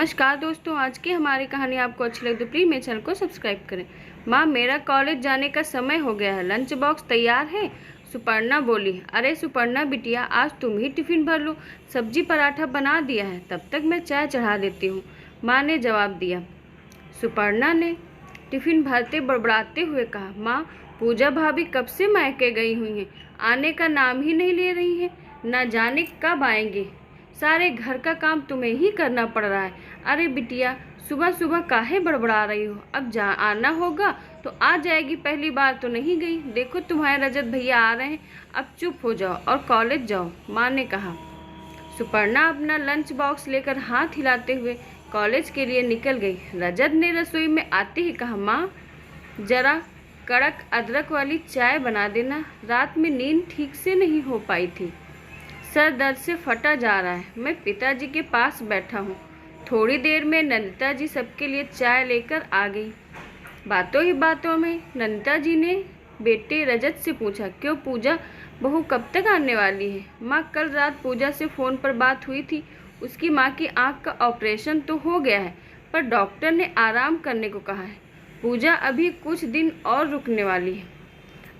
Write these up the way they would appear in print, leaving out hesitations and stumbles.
नमस्कार दोस्तों, आज की हमारी कहानी आपको अच्छी लगे तो प्लीज़ मेरे चैनल को सब्सक्राइब करें। माँ, मेरा कॉलेज जाने का समय हो गया है, लंच बॉक्स तैयार है? सुपर्णा बोली। अरे सुपर्णा बिटिया, आज तुम ही टिफ़िन भर लो, सब्जी पराठा बना दिया है, तब तक मैं चाय चढ़ा देती हूँ, माँ ने जवाब दिया। सुपर्णा ने टिफ़िन भरते बड़बड़ाते हुए कहा, माँ, पूजा भाभी कब से मायके गई हुई हैं, आने का नाम ही नहीं ले रही हैं, न जाने कब आएंगी। सारे घर का काम तुम्हें ही करना पड़ रहा है। अरे बिटिया, सुबह सुबह काहे बड़बड़ा रही हो? अब जा आना होगा तो आ जाएगी, पहली बार तो नहीं गई। देखो तुम्हारे रजत भैया आ रहे हैं, अब चुप हो जाओ और कॉलेज जाओ, माँ ने कहा। सुपर्णा अपना लंच बॉक्स लेकर हाथ हिलाते हुए कॉलेज के लिए निकल गई। रजत ने रसोई में आते ही कहा, माँ, जरा कड़क अदरक वाली चाय बना देना, रात में नींद ठीक से नहीं हो पाई थी, सर दर्द से फटा जा रहा है। मैं पिताजी के पास बैठा हूँ। थोड़ी देर में नंदिता जी सबके लिए चाय लेकर आ गई। बातों ही बातों में नंदिता जी ने बेटे रजत से पूछा, क्यों पूजा बहू कब तक आने वाली है? माँ, कल रात पूजा से फ़ोन पर बात हुई थी, उसकी माँ की आँख का ऑपरेशन तो हो गया है, पर डॉक्टर ने आराम करने को कहा है। पूजा अभी कुछ दिन और रुकने वाली है।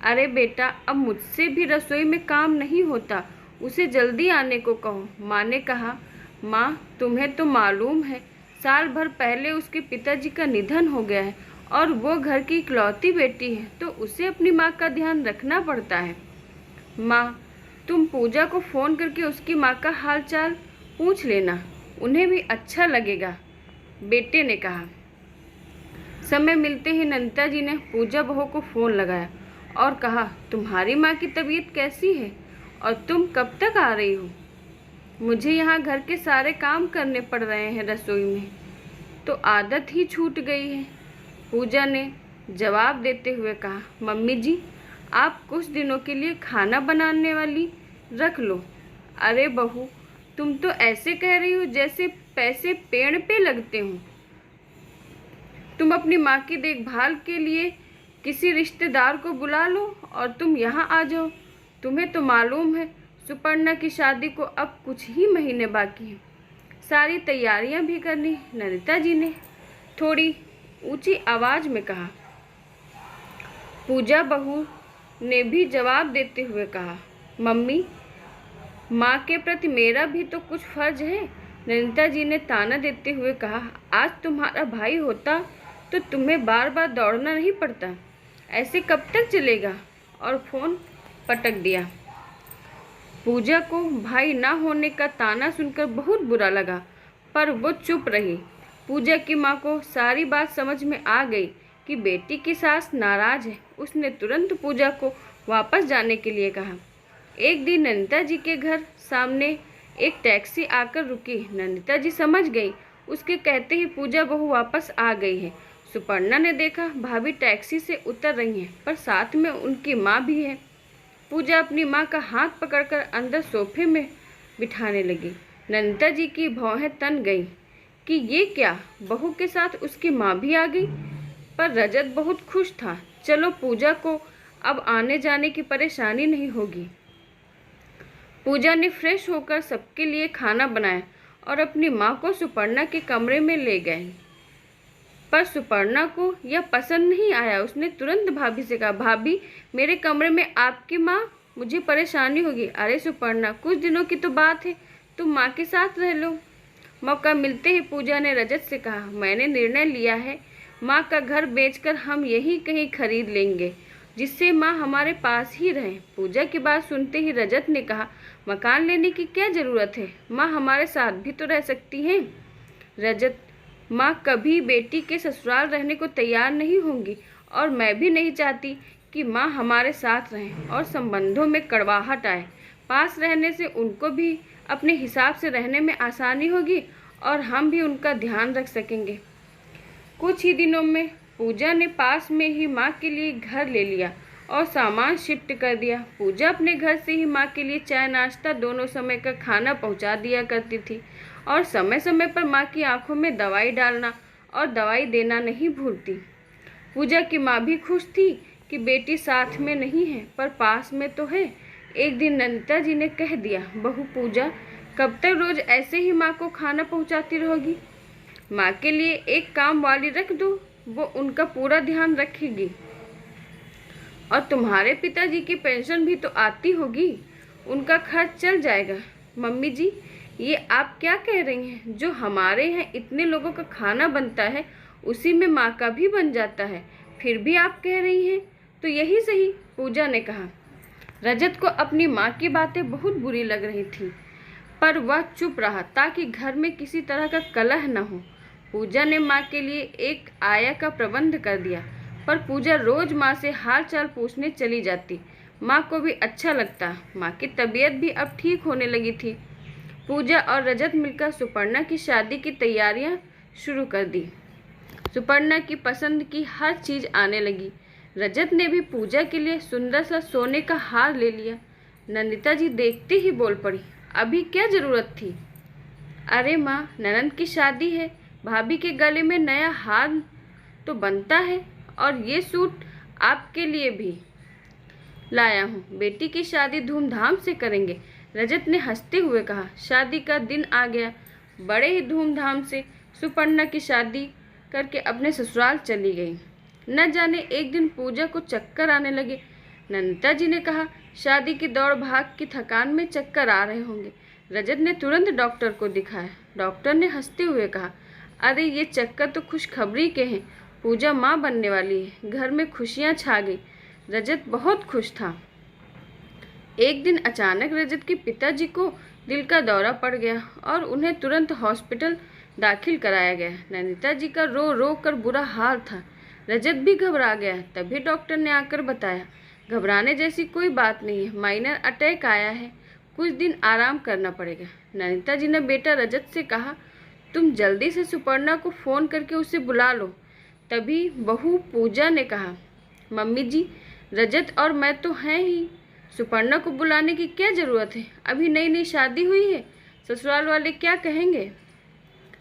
अरे बेटा, अब मुझसे भी रसोई में काम नहीं होता, उसे जल्दी आने को कहो, माँ ने कहा। माँ, तुम्हें तो मालूम है, साल भर पहले उसके पिताजी का निधन हो गया है और वो घर की इकलौती बेटी है, तो उसे अपनी माँ का ध्यान रखना पड़ता है। माँ, तुम पूजा को फ़ोन करके उसकी माँ का हाल चाल पूछ लेना, उन्हें भी अच्छा लगेगा, बेटे ने कहा। समय मिलते ही नंदिता जी ने पूजा बहू को फ़ोन लगाया और कहा, तुम्हारी माँ की तबीयत कैसी है और तुम कब तक आ रही हो? मुझे यहाँ घर के सारे काम करने पड़ रहे हैं, रसोई में तो आदत ही छूट गई है, पूजा ने जवाब देते हुए कहा। मम्मी जी, आप कुछ दिनों के लिए खाना बनाने वाली रख लो। अरे बहू, तुम तो ऐसे कह रही हो जैसे पैसे पेड़ पे लगते हों। तुम अपनी माँ की देखभाल के लिए किसी रिश्तेदार को बुला लो और तुम यहाँ आ जाओ। तुम्हें तो मालूम है, सुपर्णा की शादी को अब कुछ ही महीने बाकी हैं, सारी तैयारियां भी करनी। नंदिता जी ने थोड़ी ऊंची आवाज़ में कहा। पूजा बहू ने भी जवाब देते हुए कहा, मम्मी, माँ के प्रति मेरा भी तो कुछ फर्ज है। नंदिता जी ने ताना देते हुए कहा, आज तुम्हारा भाई होता तो तुम्हें बार बार दौड़ना नहीं पड़ता, ऐसे कब तक चलेगा? और फ़ोन पटक दिया। पूजा को भाई ना होने का ताना सुनकर बहुत बुरा लगा, पर वो चुप रही। पूजा की माँ को सारी बात समझ में आ गई कि बेटी की सास नाराज़ है। उसने तुरंत पूजा को वापस जाने के लिए कहा। एक दिन नंदिता जी के घर सामने एक टैक्सी आकर रुकी। नंदिता जी समझ गई, उसके कहते ही पूजा बहू वापस आ गई है। सुपर्णा ने देखा, भाभी टैक्सी से उतर रही हैं, पर साथ में उनकी माँ भी है। पूजा अपनी माँ का हाथ पकड़कर अंदर सोफे में बिठाने लगी। नंदिता जी की भौहें तन गई कि ये क्या, बहू के साथ उसकी माँ भी आ गई। पर रजत बहुत खुश था। चलो, पूजा को अब आने जाने की परेशानी नहीं होगी। पूजा ने फ्रेश होकर सबके लिए खाना बनाया और अपनी माँ को सुपर्णा के कमरे में ले गए, पर सुपर्णा को यह पसंद नहीं आया। उसने तुरंत भाभी से कहा, भाभी, मेरे कमरे में आपकी माँ, मुझे परेशानी होगी। अरे सुपर्णा, कुछ दिनों की तो बात है, तुम माँ के साथ रह लो। मौका मिलते ही पूजा ने रजत से कहा, मैंने निर्णय लिया है, माँ का घर बेचकर हम यहीं कहीं खरीद लेंगे, जिससे माँ हमारे पास ही रहे। पूजा की बात सुनते ही रजत ने कहा, मकान लेने की क्या ज़रूरत है, माँ हमारे साथ भी तो रह सकती हैं। रजत, माँ कभी बेटी के ससुराल रहने को तैयार नहीं होंगी और मैं भी नहीं चाहती कि माँ हमारे साथ रहें और संबंधों में कड़वाहट आए। पास रहने से उनको भी अपने हिसाब से रहने में आसानी होगी और हम भी उनका ध्यान रख सकेंगे। कुछ ही दिनों में पूजा ने पास में ही माँ के लिए घर ले लिया और सामान शिफ्ट कर दिया। पूजा अपने घर से ही माँ के लिए चाय नाश्ता दोनों समय का खाना पहुँचा दिया करती थी और समय समय पर माँ की आंखों में दवाई डालना और दवाई देना नहीं भूलती। पूजा की माँ भी खुश थी कि बेटी साथ में नहीं है, पर पास में तो है। एक दिन नंदिता जी ने कह दिया, बहू पूजा, कब तक रोज़ ऐसे ही माँ को खाना पहुँचाती रहोगी? माँ के लिए एक काम वाली रख दो, वो उनका पूरा ध्यान रखेगी। और तुम्हारे पिताजी की पेंशन भी तो आती होगी, उनका खर्च चल जाएगा। मम्मी जी, ये आप क्या कह रही हैं? जो हमारे यहाँ इतने लोगों का खाना बनता है उसी में माँ का भी बन जाता है, फिर भी आप कह रही हैं तो यही सही, पूजा ने कहा। रजत को अपनी माँ की बातें बहुत बुरी लग रही थी, पर वह चुप रहा ताकि घर में किसी तरह का कलह न हो। पूजा ने माँ के लिए एक आया का प्रबंध कर दिया, पर पूजा रोज माँ से हाल चाल पूछने चली जाती। माँ को भी अच्छा लगता, माँ की तबीयत भी अब ठीक होने लगी थी। पूजा और रजत मिलकर सुपर्णा की शादी की तैयारियां शुरू कर दी। सुपर्णा की पसंद की हर चीज़ आने लगी। रजत ने भी पूजा के लिए सुंदर सा सोने का हार ले लिया। नंदिता जी देखते ही बोल पड़ी, अभी क्या ज़रूरत थी? अरे माँ, ननंद की शादी है, भाभी के गले में नया हार तो बनता है, और ये सूट आपके लिए भी लाया हूँ। बेटी की शादी धूमधाम से करेंगे, रजत ने हंसते हुए कहा। शादी का दिन आ गया। बड़े ही धूमधाम से सुपर्णा की शादी करके अपने ससुराल चली गई। न जाने एक दिन पूजा को चक्कर आने लगे। नंदिता जी ने कहा, शादी की दौड़ भाग की थकान में चक्कर आ रहे होंगे। रजत ने तुरंत डॉक्टर को दिखाया। डॉक्टर ने हंसते हुए कहा, अरे ये चक्कर तो खुशखबरी के हैं, पूजा माँ बनने वाली है। घर में खुशियाँ छा गई। रजत बहुत खुश था। एक दिन अचानक रजत के पिताजी को दिल का दौरा पड़ गया और उन्हें तुरंत हॉस्पिटल दाखिल कराया गया। नंदिता जी का रो रो कर बुरा हाल था। रजत भी घबरा गया। तभी डॉक्टर ने आकर बताया, घबराने जैसी कोई बात नहीं है, माइनर अटैक आया है, कुछ दिन आराम करना पड़ेगा। नंदिता जी ने बेटा रजत से कहा, तुम जल्दी से सुपर्णा को फ़ोन करके उसे बुला लो। तभी बहू पूजा ने कहा, मम्मी जी, रजत और मैं तो हैं ही, सुपर्णा को बुलाने की क्या ज़रूरत है? अभी नई नई शादी हुई है, ससुराल वाले क्या कहेंगे?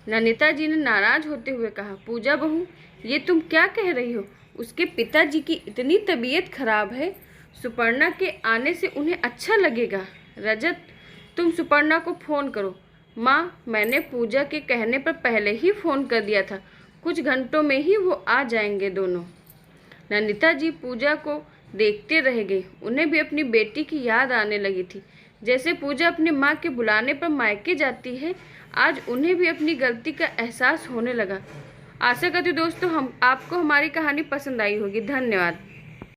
नंदिता जी ने नाराज होते हुए कहा, पूजा बहू, ये तुम क्या कह रही हो? उसके पिताजी की इतनी तबीयत खराब है, सुपर्णा के आने से उन्हें अच्छा लगेगा। रजत, तुम सुपर्णा को फ़ोन करो। माँ, मैंने पूजा के कहने पर पहले ही फ़ोन कर दिया था, कुछ घंटों में ही वो आ जाएंगे दोनों। नंदिता जी पूजा को देखते रह गई। उन्हें भी अपनी बेटी की याद आने लगी थी। जैसे पूजा अपनी माँ के बुलाने पर मायके जाती है, आज उन्हें भी अपनी गलती का एहसास होने लगा। आशा करती हूँ दोस्तों आपको हमारी कहानी पसंद आई होगी। धन्यवाद।